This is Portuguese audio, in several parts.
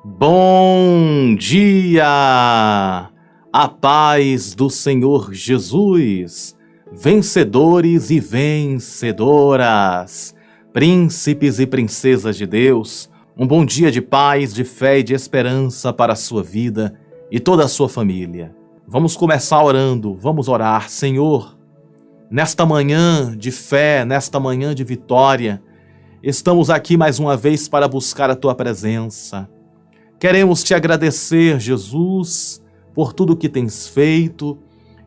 Bom dia! A paz do Senhor Jesus, vencedores e vencedoras, príncipes e princesas de Deus, um bom dia de paz, de fé e de esperança para a sua vida e toda a sua família. Vamos começar orando, vamos orar. Senhor, nesta manhã de fé, nesta manhã de vitória, estamos aqui mais uma vez para buscar a Tua presença. Queremos Te agradecer, Jesus, por tudo que tens feito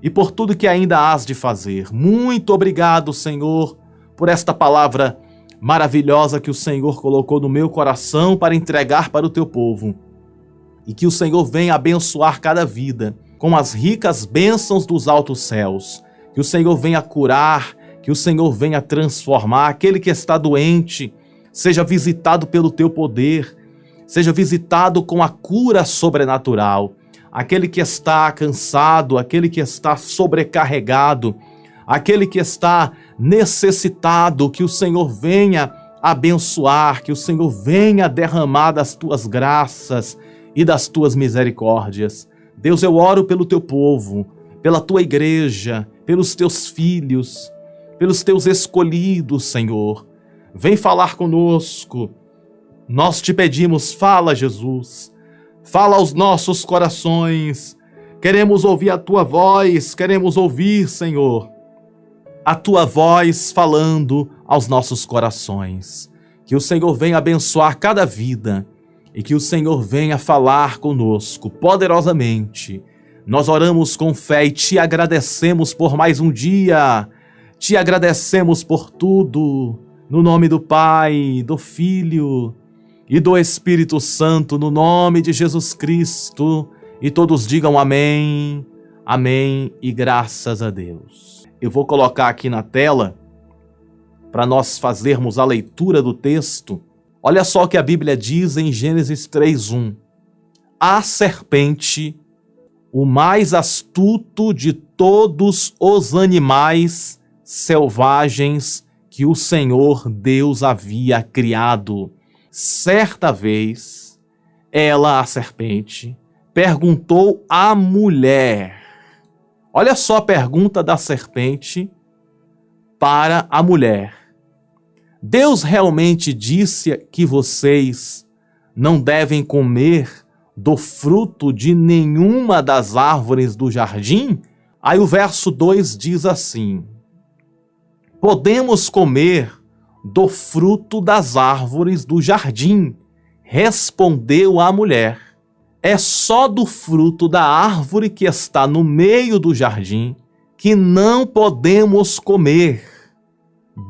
e por tudo que ainda hás de fazer. Muito obrigado, Senhor, por esta palavra maravilhosa que o Senhor colocou no meu coração para entregar para o Teu povo. E que o Senhor venha abençoar cada vida com as ricas bênçãos dos altos céus. Que o Senhor venha curar, que o Senhor venha transformar. Aquele que está doente seja visitado pelo Teu poder, seja visitado com a cura sobrenatural. Aquele que está cansado, aquele que está sobrecarregado, aquele que está necessitado, que o Senhor venha abençoar, que o Senhor venha derramar das Tuas graças e das Tuas misericórdias. Deus, eu oro pelo Teu povo, pela Tua igreja, pelos Teus filhos, pelos Teus escolhidos, Senhor. Vem falar conosco. Nós Te pedimos, fala, Jesus. Fala aos nossos corações. Queremos ouvir a Tua voz, queremos ouvir, Senhor, a Tua voz falando aos nossos corações. Que o Senhor venha abençoar cada vida e que o Senhor venha falar conosco poderosamente. Nós oramos com fé e Te agradecemos por mais um dia. Te agradecemos por tudo. No nome do Pai, do Filho e do Espírito Santo, no nome de Jesus Cristo. E todos digam amém, amém e graças a Deus. Eu vou colocar aqui na tela para nós fazermos a leitura do texto. Olha só o que a Bíblia diz em Gênesis 3:1. A serpente, o mais astuto de todos os animais selvagens que o Senhor Deus havia criado. Certa vez, ela, a serpente, perguntou à mulher. Olha só a pergunta da serpente para a mulher. Deus realmente disse que vocês não devem comer do fruto de nenhuma das árvores do jardim? Aí o verso 2 diz assim: podemos comer do fruto das árvores do jardim, respondeu a mulher. É só do fruto da árvore que está no meio do jardim que não podemos comer.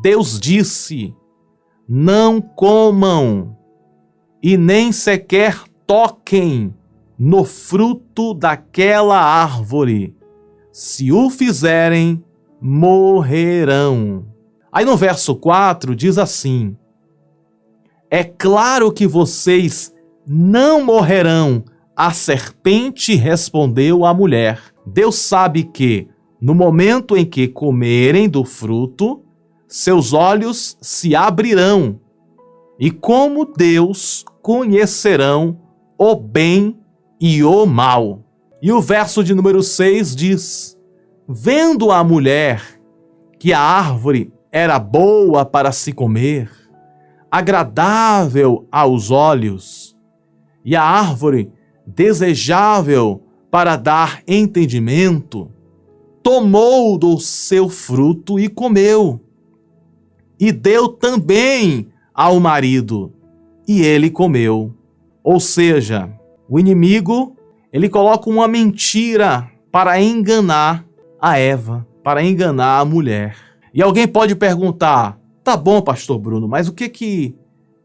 Deus disse: não comam e nem sequer toquem no fruto daquela árvore. Se o fizerem, morrerão. Aí no verso 4 diz assim: é claro que vocês não morrerão. A serpente respondeu à mulher. Deus sabe que, no momento em que comerem do fruto, seus olhos se abrirão, e como Deus conhecerão o bem e o mal. E o verso de número 6 diz: vendo a mulher que a árvore era boa para se comer, agradável aos olhos, e a árvore desejável para dar entendimento, tomou do seu fruto e comeu, e deu também ao marido, e ele comeu. Ou seja, o inimigo, ele coloca uma mentira para enganar a Eva, para enganar a mulher. E alguém pode perguntar: tá bom, pastor Bruno, mas o que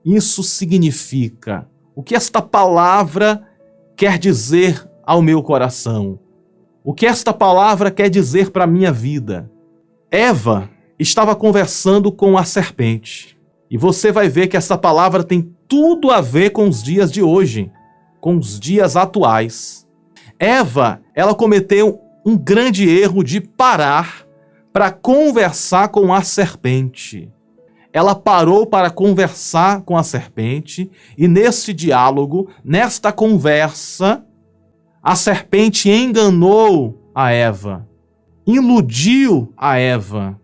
isso significa? O que esta palavra quer dizer ao meu coração? O que esta palavra quer dizer para a minha vida? Eva estava conversando com a serpente. E você vai ver que essa palavra tem tudo a ver com os dias de hoje, com os dias atuais. Eva, ela cometeu um grande erro de parar para conversar com a serpente. ela parou para conversar com a serpente, e nesse diálogo, nesta conversa, a serpente enganou a Eva, iludiu a Eva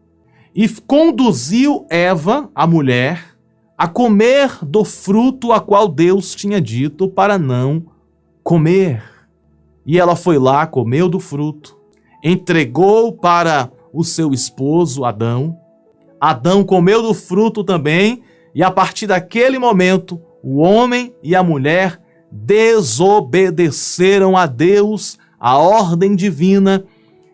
e conduziu Eva, a mulher, a comer do fruto a qual Deus tinha dito para não comer. E ela foi lá, comeu do fruto, entregou para o seu esposo Adão. Adão comeu do fruto também, e a partir daquele momento, o homem e a mulher desobedeceram a Deus, a ordem divina,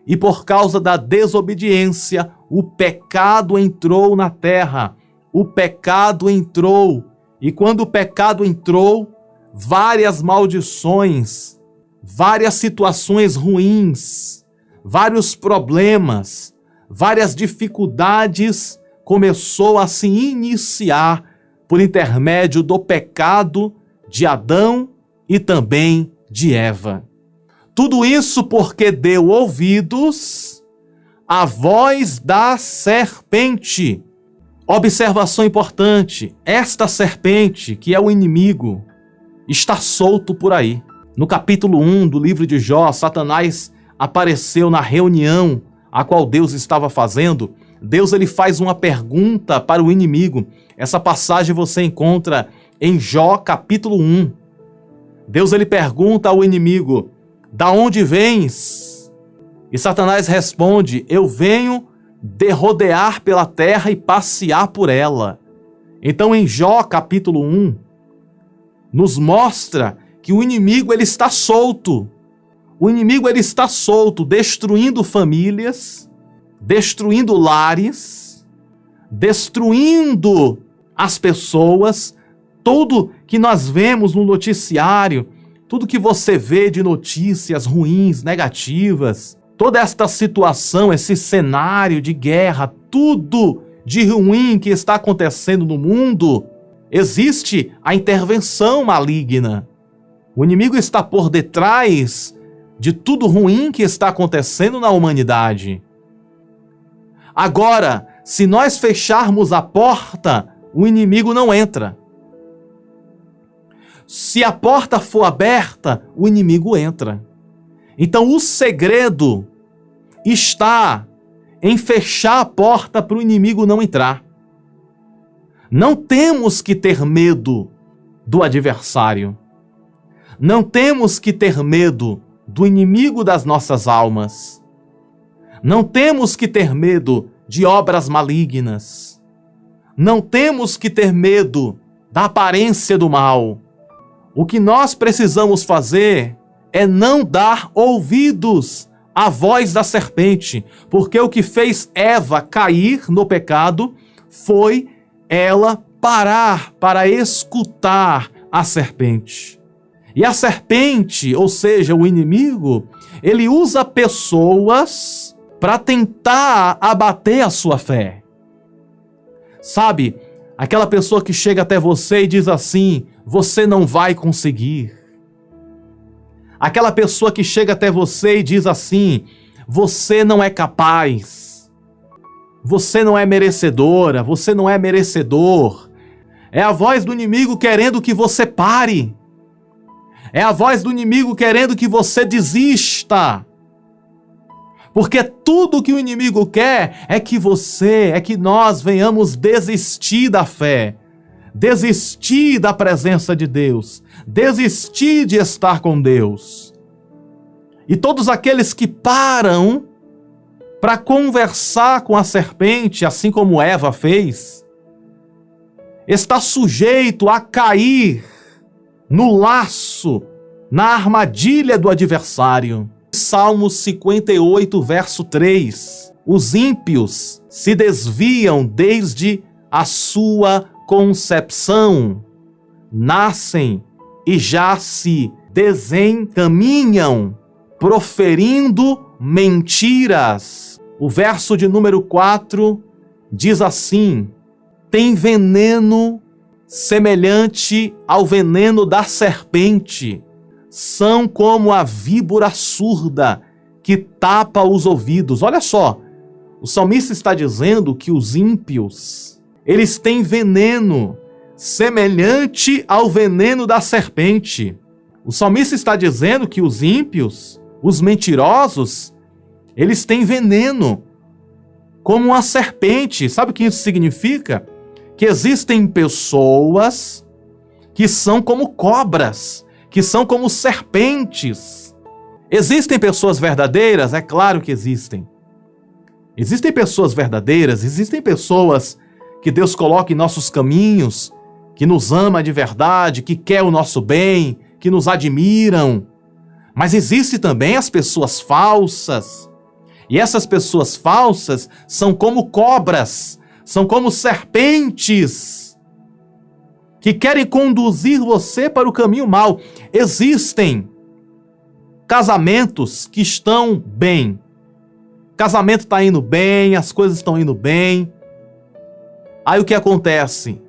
e por causa da desobediência, o pecado entrou na terra. O pecado entrou, e quando o pecado entrou, várias maldições, várias situações ruins, vários problemas, várias dificuldades começou a se iniciar por intermédio do pecado de Adão e também de Eva. Tudo isso porque deu ouvidos à voz da serpente. Observação importante: esta serpente, que é o inimigo, está solto por aí. No capítulo 1 do livro de Jó, Satanás apareceu na reunião a qual Deus estava fazendo. Deus ele faz uma pergunta para o inimigo. Essa passagem você encontra em Jó capítulo 1. Deus ele pergunta ao inimigo: da onde vens? E Satanás responde: eu venho de rodear pela terra e passear por ela. Então em Jó capítulo 1, nos mostra que o inimigo ele está solto. O inimigo ele está solto, destruindo famílias, destruindo lares, destruindo as pessoas. Tudo que nós vemos no noticiário, tudo que você vê de notícias ruins, negativas, toda esta situação, esse cenário de guerra, tudo de ruim que está acontecendo no mundo, existe a intervenção maligna. O inimigo está por detrás de tudo ruim que está acontecendo na humanidade. Agora, se nós fecharmos a porta, o inimigo não entra. Se a porta for aberta, o inimigo entra. Então o segredo está em fechar a porta para o inimigo não entrar. Não temos que ter medo do adversário. Não temos que ter medo do inimigo das nossas almas. Não temos que ter medo de obras malignas. Não temos que ter medo da aparência do mal. O que nós precisamos fazer é não dar ouvidos à voz da serpente, porque o que fez Eva cair no pecado foi ela parar para escutar a serpente. E a serpente, ou seja, o inimigo, ele usa pessoas para tentar abater a sua fé. Sabe, aquela pessoa que chega até você e diz assim: você não vai conseguir. Aquela pessoa que chega até você e diz assim: você não é capaz. Você não é merecedora, você não é merecedor. É a voz do inimigo querendo que você pare. É a voz do inimigo querendo que você desista. Porque tudo que o inimigo quer é que nós venhamos desistir da fé, desistir da presença de Deus, desistir de estar com Deus. E todos aqueles que param para conversar com a serpente, assim como Eva fez, está sujeito a cair no laço, na armadilha do adversário. Salmo 58, verso 3. Os ímpios se desviam desde a sua concepção, nascem e já se desencaminham, proferindo mentiras. O verso de número 4 diz assim: tem veneno semelhante ao veneno da serpente, são como a víbora surda que tapa os ouvidos. Olha só, o salmista está dizendo que os ímpios, eles têm veneno, semelhante ao veneno da serpente. O salmista está dizendo que os ímpios, os mentirosos, eles têm veneno, como uma serpente. Sabe o que isso significa? Que existem pessoas que são como cobras, que são como serpentes. Existem pessoas verdadeiras? É claro que existem. Existem pessoas verdadeiras, existem pessoas que Deus coloca em nossos caminhos, que nos ama de verdade, que quer o nosso bem, que nos admiram. Mas existem também as pessoas falsas. E essas pessoas falsas são como cobras, são como serpentes, que querem conduzir você para o caminho mau. Existem casamentos que estão bem. Casamento está indo bem, as coisas estão indo bem. Aí o que acontece?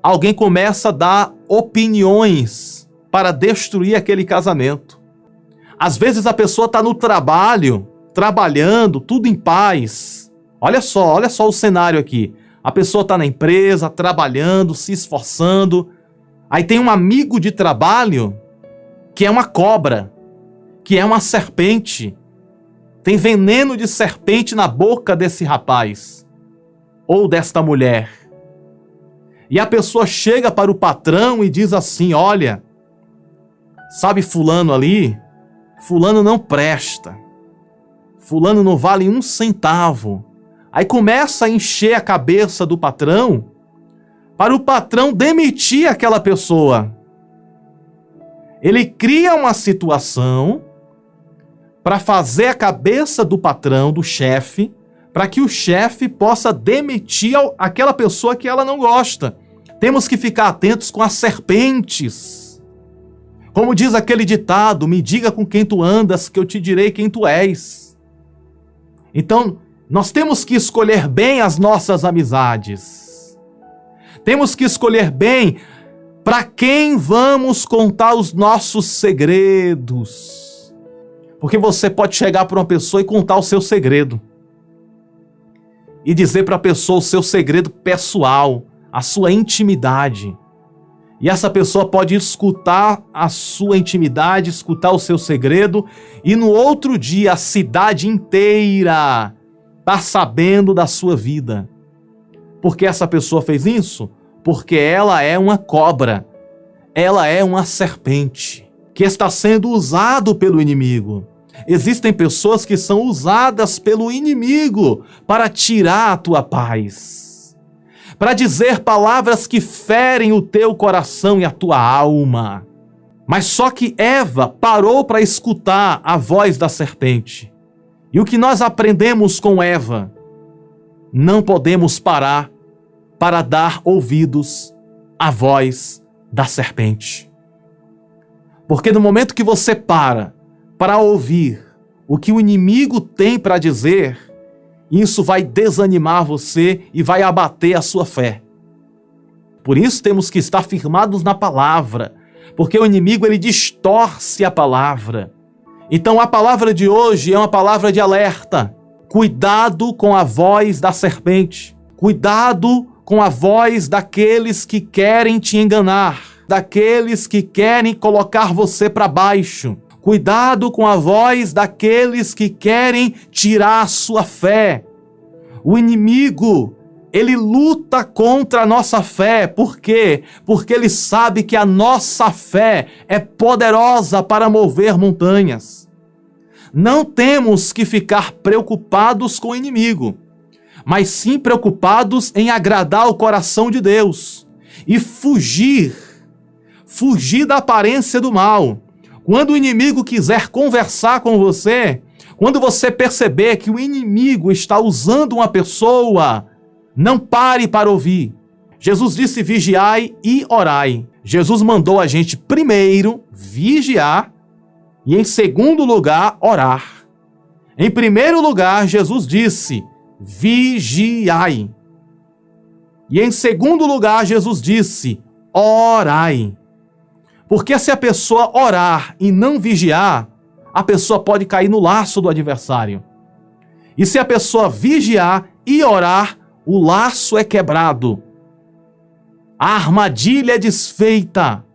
Alguém começa a dar opiniões para destruir aquele casamento. Às vezes a pessoa está no trabalho, trabalhando, tudo em paz. Olha só o cenário aqui. A pessoa está na empresa, trabalhando, se esforçando. Aí tem um amigo de trabalho que é uma cobra, que é uma serpente. Tem veneno de serpente na boca desse rapaz ou desta mulher. E a pessoa chega para o patrão e diz assim: olha, sabe fulano ali? Fulano não presta. Fulano não vale um centavo. Aí começa a encher a cabeça do patrão para o patrão demitir aquela pessoa. Ele cria uma situação para fazer a cabeça do patrão, do chefe, para que o chefe possa demitir aquela pessoa que ela não gosta. Temos que ficar atentos com as serpentes. Como diz aquele ditado: me diga com quem tu andas, que eu te direi quem tu és. Então, nós temos que escolher bem as nossas amizades. Temos que escolher bem para quem vamos contar os nossos segredos. Porque você pode chegar para uma pessoa e contar o seu segredo. E dizer para a pessoa o seu segredo pessoal, a sua intimidade. E essa pessoa pode escutar a sua intimidade, escutar o seu segredo, e no outro dia a cidade inteira está sabendo da sua vida. Por que essa pessoa fez isso? Porque ela é uma cobra, ela é uma serpente, que está sendo usado pelo inimigo. Existem pessoas que são usadas pelo inimigo para tirar a tua paz, para dizer palavras que ferem o teu coração e a tua alma. Mas só que Eva parou para escutar a voz da serpente. E o que nós aprendemos com Eva? Não podemos parar para dar ouvidos à voz da serpente. Porque no momento que você para ouvir o que o inimigo tem para dizer, isso vai desanimar você e vai abater a sua fé. Por isso temos que estar firmados na palavra, porque o inimigo ele distorce a palavra. Então a palavra de hoje é uma palavra de alerta. Cuidado com a voz da serpente. Cuidado com a voz daqueles que querem te enganar, daqueles que querem colocar você para baixo. Cuidado com a voz daqueles que querem tirar a sua fé. O inimigo, ele luta contra a nossa fé. Por quê? Porque ele sabe que a nossa fé é poderosa para mover montanhas. Não temos que ficar preocupados com o inimigo, mas sim preocupados em agradar o coração de Deus e fugir da aparência do mal. Quando o inimigo quiser conversar com você, quando você perceber que o inimigo está usando uma pessoa, não pare para ouvir. Jesus disse: vigiai e orai. Jesus mandou a gente primeiro vigiar e em segundo lugar orar. Em primeiro lugar, Jesus disse: vigiai. E em segundo lugar, Jesus disse: orai. Porque se a pessoa orar e não vigiar, a pessoa pode cair no laço do adversário. E se a pessoa vigiar e orar, o laço é quebrado a armadilha é desfeita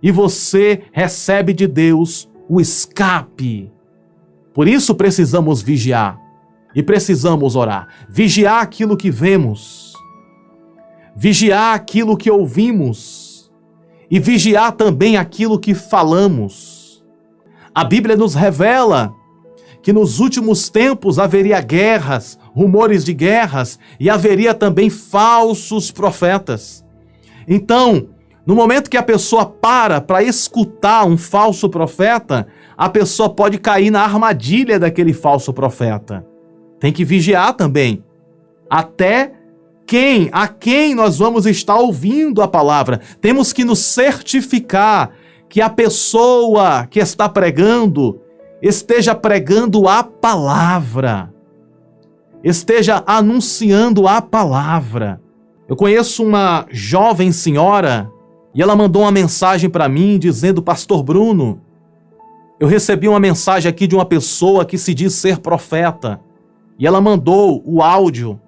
e você recebe de Deus o escape. Por isso precisamos vigiar e precisamos orar. Vigiar aquilo que vemos, vigiar aquilo que ouvimos e vigiar também aquilo que falamos. A Bíblia nos revela que nos últimos tempos haveria guerras, rumores de guerras, e haveria também falsos profetas. Então, no momento que a pessoa para escutar um falso profeta, a pessoa pode cair na armadilha daquele falso profeta. Tem que vigiar também. Até a quem nós vamos estar ouvindo a palavra. Temos que nos certificar que a pessoa que está pregando esteja pregando a palavra, esteja anunciando a palavra. Eu conheço uma jovem senhora e ela mandou uma mensagem para mim dizendo: Pastor Bruno, eu recebi uma mensagem aqui de uma pessoa que se diz ser profeta, e ela mandou o áudio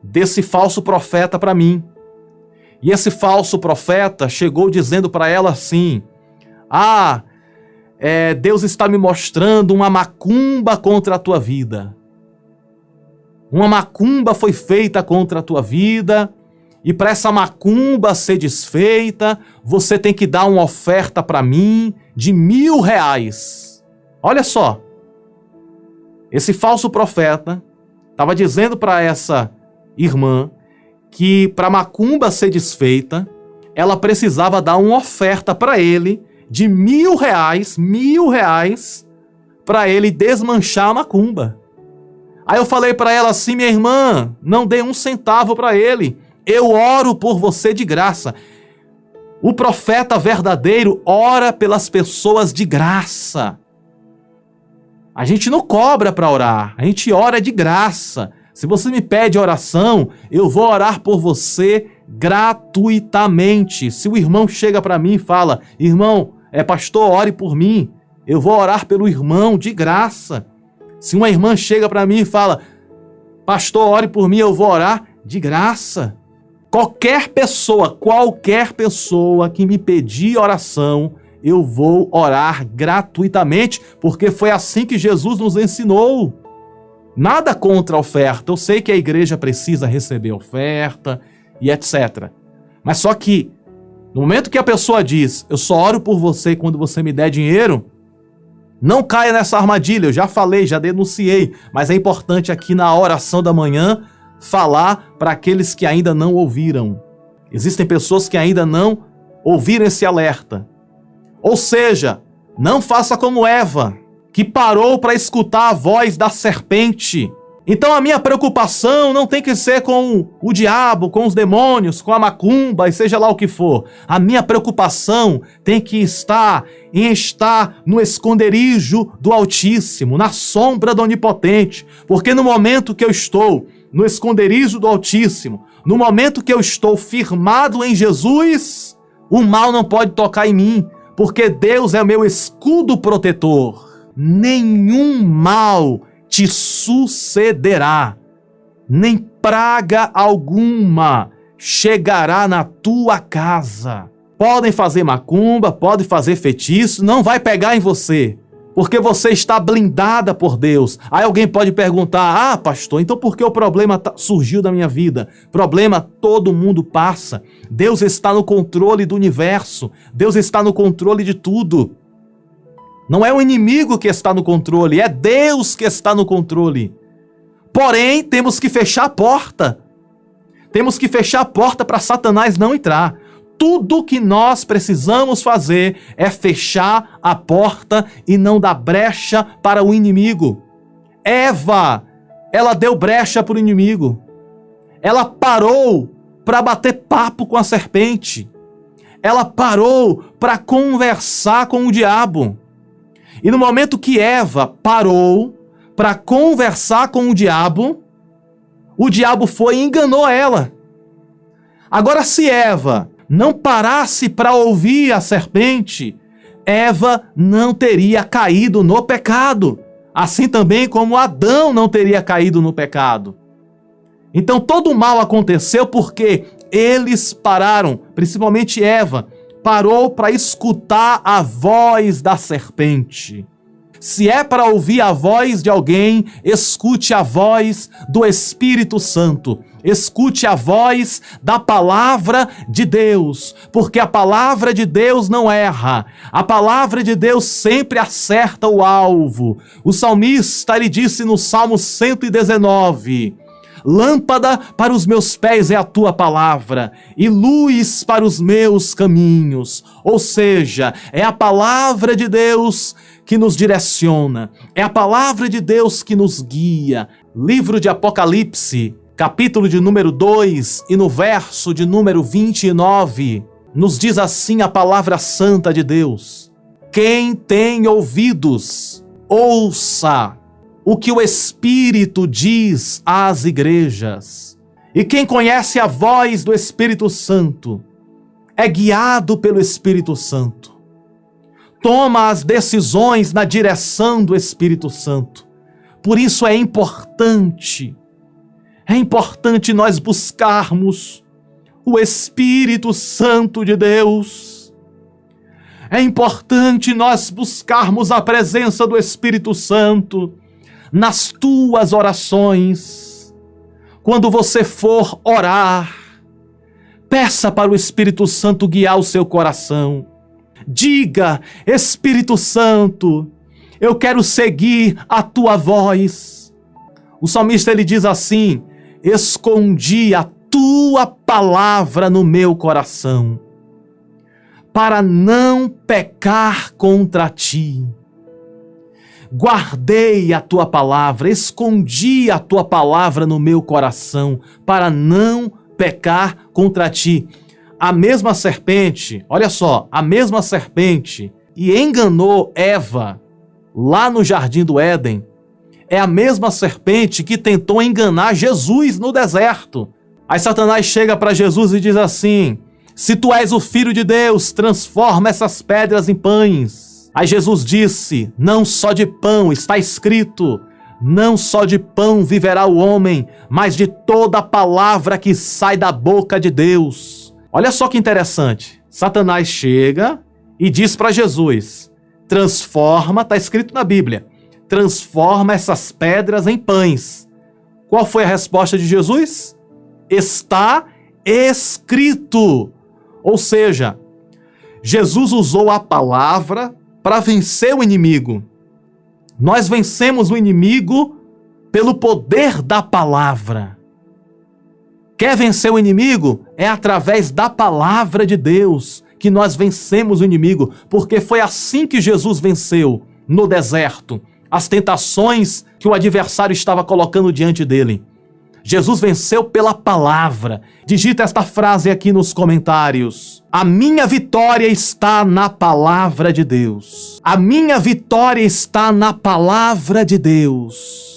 desse falso profeta para mim. E esse falso profeta chegou dizendo para ela assim: Deus está me mostrando uma macumba contra a tua vida. Uma macumba foi feita contra a tua vida, e para essa macumba ser desfeita, você tem que dar uma oferta para mim de R$1.000. Olha só, esse falso profeta estava dizendo para essa irmã que para a macumba ser desfeita, ela precisava dar uma oferta para ele de R$1.000, para ele desmanchar a macumba. Aí eu falei para ela assim: minha irmã, não dê um centavo para ele, eu oro por você de graça. O profeta verdadeiro ora pelas pessoas de graça. A gente não cobra para orar, a gente ora de graça. Se você me pede oração, eu vou orar por você gratuitamente. Se o irmão chega para mim e fala: irmão, pastor, ore por mim, eu vou orar pelo irmão de graça. Se uma irmã chega para mim e fala: pastor, ore por mim, eu vou orar de graça. Qualquer pessoa que me pedir oração, eu vou orar gratuitamente, porque foi assim que Jesus nos ensinou. Nada contra a oferta. Eu sei que a igreja precisa receber oferta e etc. Mas só que, no momento que a pessoa diz: eu só oro por você quando você me der dinheiro, não caia nessa armadilha. Eu já falei, já denunciei, mas é importante aqui na oração da manhã falar para aqueles que ainda não ouviram. Existem pessoas que ainda não ouviram esse alerta. Ou seja, não faça como Eva, que parou para escutar a voz da serpente. Então a minha preocupação não tem que ser com o diabo, com os demônios, com a macumba e seja lá o que for. A minha preocupação tem que estar em estar no esconderijo do Altíssimo, na sombra do Onipotente. Porque no momento que eu estou no esconderijo do Altíssimo, no momento que eu estou firmado em Jesus, o mal não pode tocar em mim, porque Deus é o meu escudo protetor. Nenhum mal te sucederá, nem praga alguma chegará na tua casa. Podem fazer macumba, podem fazer feitiço, não vai pegar em você, porque você está blindada por Deus. Aí alguém pode perguntar: pastor, então por que o problema surgiu da minha vida? Problema todo mundo passa. Deus está no controle do universo, Deus está no controle de tudo. Não é o inimigo que está no controle, é Deus que está no controle. Porém, temos que fechar a porta. Temos que fechar a porta para Satanás não entrar. Tudo que nós precisamos fazer é fechar a porta e não dar brecha para o inimigo. Eva, ela deu brecha para o inimigo. Ela parou para bater papo com a serpente. Ela parou para conversar com o diabo. E no momento que Eva parou para conversar com o diabo foi e enganou ela. Agora, se Eva não parasse para ouvir a serpente, Eva não teria caído no pecado. Assim também como Adão não teria caído no pecado. Então todo o mal aconteceu porque eles pararam, principalmente Eva, parou para escutar a voz da serpente. Se é para ouvir a voz de alguém, escute a voz do Espírito Santo. Escute a voz da palavra de Deus, porque a palavra de Deus não erra. A palavra de Deus sempre acerta o alvo. O salmista, ele disse no Salmo 119... Lâmpada para os meus pés é a tua palavra e luz para os meus caminhos. Ou seja, é a palavra de Deus que nos direciona, é a palavra de Deus que nos guia. Livro de Apocalipse, capítulo de número 2 e no verso de número 29, nos diz assim a palavra santa de Deus: quem tem ouvidos, ouça o que o Espírito diz às igrejas. E quem conhece a voz do Espírito Santo é guiado pelo Espírito Santo. Toma as decisões na direção do Espírito Santo. Por isso é importante nós buscarmos o Espírito Santo de Deus. É importante nós buscarmos a presença do Espírito Santo nas tuas orações. Quando você for orar, peça para o Espírito Santo guiar o seu coração. Diga: Espírito Santo, eu quero seguir a tua voz. O salmista, ele diz assim: escondi a tua palavra no meu coração, para não pecar contra ti. Guardei a tua palavra, escondi a tua palavra no meu coração, para não pecar contra ti. A mesma serpente, olha só, a mesma serpente que enganou Eva lá no Jardim do Éden, é a mesma serpente que tentou enganar Jesus no deserto. Aí Satanás chega para Jesus e diz assim: se tu és o Filho de Deus, transforma essas pedras em pães. Aí Jesus disse: não só de pão, está escrito, não só de pão viverá o homem, mas de toda a palavra que sai da boca de Deus. Olha só que interessante. Satanás chega e diz para Jesus: transforma, está escrito na Bíblia, transforma essas pedras em pães. Qual foi a resposta de Jesus? Está escrito. Ou seja, Jesus usou a palavra para vencer o inimigo. Nós vencemos o inimigo pelo poder da palavra. Quer vencer o inimigo? É através da palavra de Deus que nós vencemos o inimigo, porque foi assim que Jesus venceu no deserto as tentações que o adversário estava colocando diante dele. Jesus venceu pela palavra. Digita esta frase aqui nos comentários: a minha vitória está na palavra de Deus. A minha vitória está na palavra de Deus.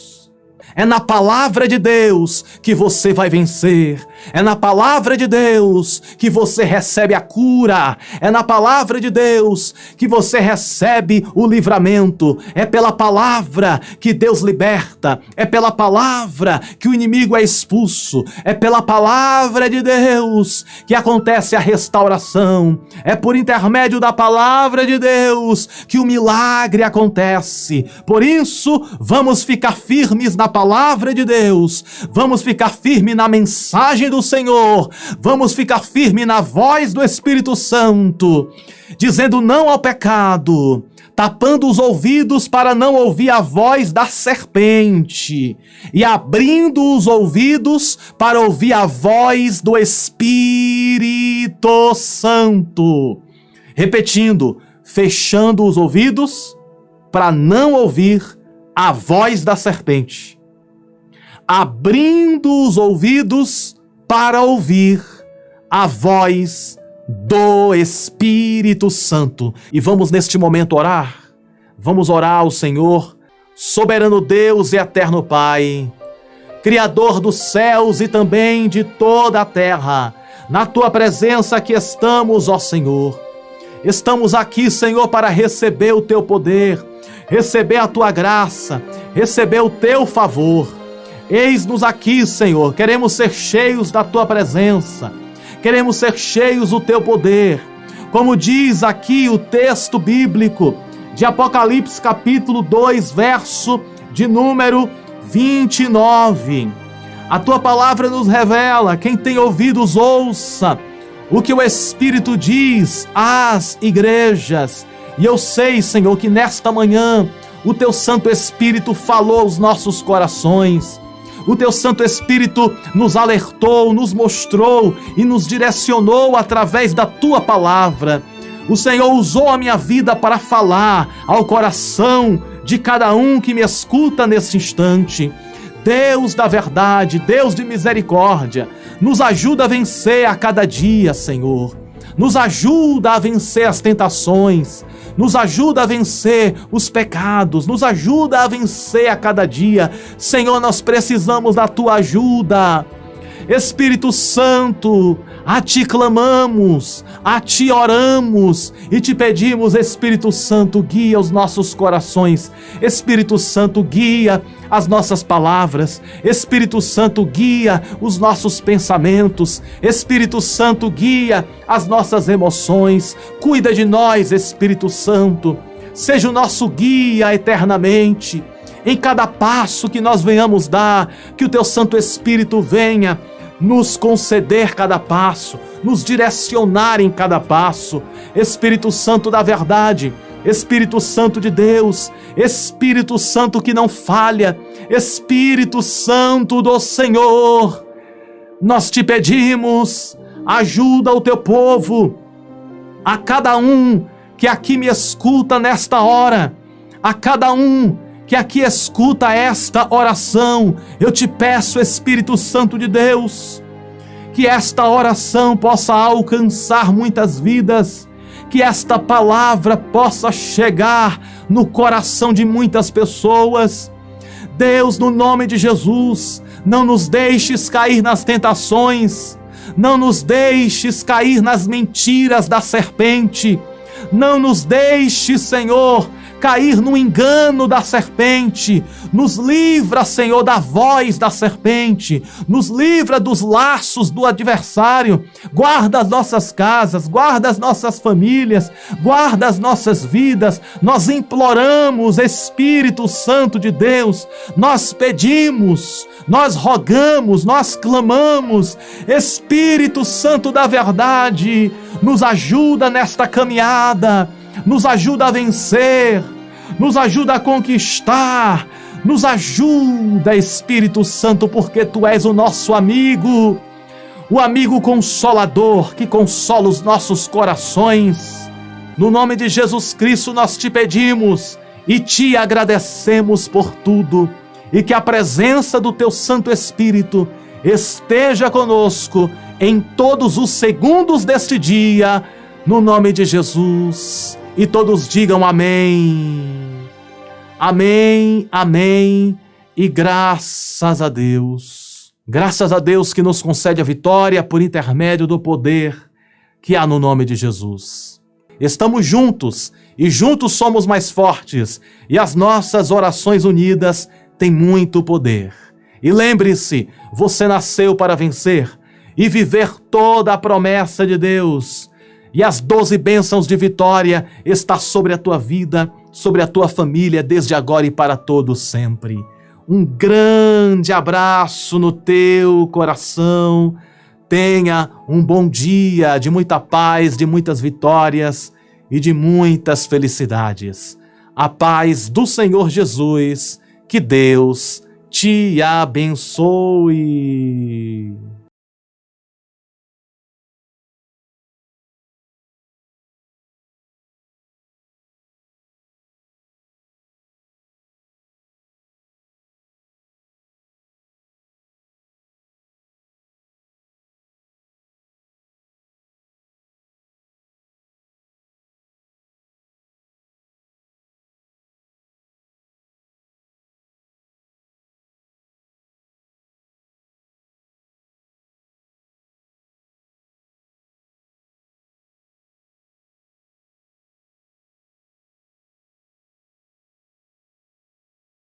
É na palavra de Deus que você vai vencer. É na palavra de Deus que você recebe a cura. É na palavra de Deus que você recebe o livramento. É pela palavra que Deus liberta. É pela palavra que o inimigo é expulso. É pela palavra de Deus que acontece a restauração. É por intermédio da palavra de Deus que o milagre acontece. Por isso, vamos ficar firmes na palavra de Deus, vamos ficar firme na mensagem do Senhor, vamos ficar firme na voz do Espírito Santo, dizendo não ao pecado, tapando os ouvidos para não ouvir a voz da serpente e abrindo os ouvidos para ouvir a voz do Espírito Santo. Repetindo, fechando os ouvidos para não ouvir a voz da serpente, abrindo os ouvidos para ouvir a voz do Espírito Santo. E vamos neste momento orar. Vamos orar ao Senhor, soberano Deus e eterno Pai, Criador dos céus e também de toda a terra. Na tua presença aqui estamos, ó Senhor. Estamos aqui, Senhor, para receber o teu poder, receber a tua graça, receber o teu favor. Eis-nos aqui, Senhor, queremos ser cheios da tua presença, queremos ser cheios do teu poder. Como diz aqui o texto bíblico de Apocalipse capítulo 2, verso de número 29. A tua palavra nos revela, quem tem ouvidos ouça o que o Espírito diz às igrejas. E eu sei, Senhor, que nesta manhã o teu Santo Espírito falou aos nossos corações. O teu Santo Espírito nos alertou, nos mostrou e nos direcionou através da tua palavra. O Senhor usou a minha vida para falar ao coração de cada um que me escuta nesse instante. Deus da verdade, Deus de misericórdia, nos ajuda a vencer a cada dia, Senhor. Nos ajuda a vencer as tentações, nos ajuda a vencer os pecados, nos ajuda a vencer a cada dia. Senhor, nós precisamos da tua ajuda. Espírito Santo, a ti clamamos, a ti oramos e te pedimos, Espírito Santo, guia os nossos corações. Espírito Santo, guia as nossas palavras. Espírito Santo, guia os nossos pensamentos. Espírito Santo, guia as nossas emoções. Cuida de nós, Espírito Santo. Seja o nosso guia eternamente. Em cada passo que nós venhamos dar, que o teu Santo Espírito venha nos conceder cada passo, nos direcionar em cada passo. Espírito Santo da verdade, Espírito Santo de Deus, Espírito Santo que não falha, Espírito Santo do Senhor, nós te pedimos, ajuda o teu povo, a cada um que aqui me escuta nesta hora, a cada um que aqui escuta esta oração, eu te peço, Espírito Santo de Deus, que esta oração possa alcançar muitas vidas, que esta palavra possa chegar no coração de muitas pessoas. Deus, no nome de Jesus, não nos deixes cair nas tentações, não nos deixes cair nas mentiras da serpente, não nos deixes, Senhor, cair no engano da serpente. Nos livra, Senhor, da voz da serpente, nos livra dos laços do adversário. Guarda as nossas casas, guarda as nossas famílias, guarda as nossas vidas. Nós imploramos, Espírito Santo de Deus, nós pedimos, nós rogamos, nós clamamos. Espírito Santo da verdade, nos ajuda nesta caminhada, nos ajuda a vencer, nos ajuda a conquistar, nos ajuda, Espírito Santo, porque Tu és o nosso amigo, o amigo consolador que consola os nossos corações. No nome de Jesus Cristo nós te pedimos e te agradecemos por tudo, e que a presença do Teu Santo Espírito esteja conosco em todos os segundos deste dia, no nome de Jesus. E todos digam amém. Amém, amém e graças a Deus. Graças a Deus que nos concede a vitória por intermédio do poder que há no nome de Jesus. Estamos juntos e juntos somos mais fortes, e as nossas orações unidas têm muito poder. E lembre-se, você nasceu para vencer e viver toda a promessa de Deus. E as 12 bênçãos de vitória está sobre a tua vida, sobre a tua família, desde agora e para todos sempre. Um grande abraço no teu coração. Tenha um bom dia de muita paz, de muitas vitórias e de muitas felicidades. A paz do Senhor Jesus, que Deus te abençoe.